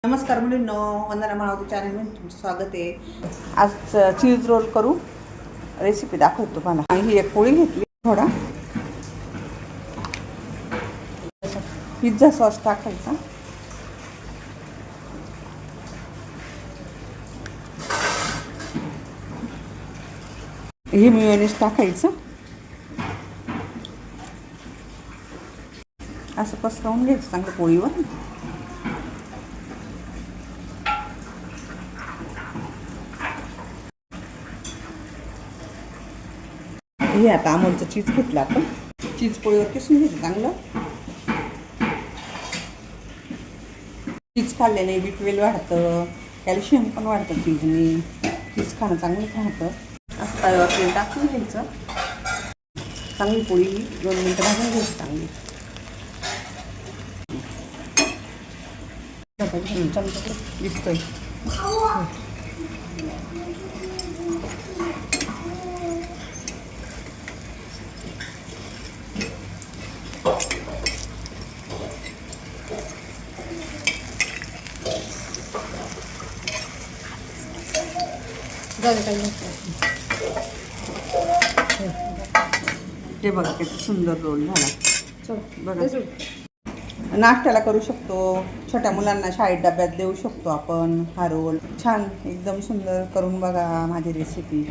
नमस्कार मुलींनो, वंदना माळवते चॅनलमध्ये तुमचं स्वागत आहे. आज चीज रोल करू रेसिपी दाखवतो तुम्हाला. ही एक पोळी घेतली, थोडा पिझ्झा सॉस टाकायचा, हे मेयोनीज टाकायचं, असं पसरवून घ्यायचं चांगलं पोळीवर. हे आता अमूलचं चीज घेतलं आपण, चीज पोळीवर किसून घ्यायचं चांगलं. चीज खाल्ल्याने B12 वाढतं, कॅल्शियम पण वाढतं चीजने. चीज खाणं चांगलंच राहतं. असं तव्यावर तेल टाकून घ्यायचं, चांगली पोळी 2 मिनटं भाजून घ्यायची चांगली. चमचा दिसतोय. हे बघा किती सुंदर रोल झाला. बघा, नाश्त्याला करू शकतो, छोट्या मुलांना शाळेत डब्यात देऊ शकतो आपण. हा रोल छान एकदम सुंदर करून बघा माझी रेसिपी.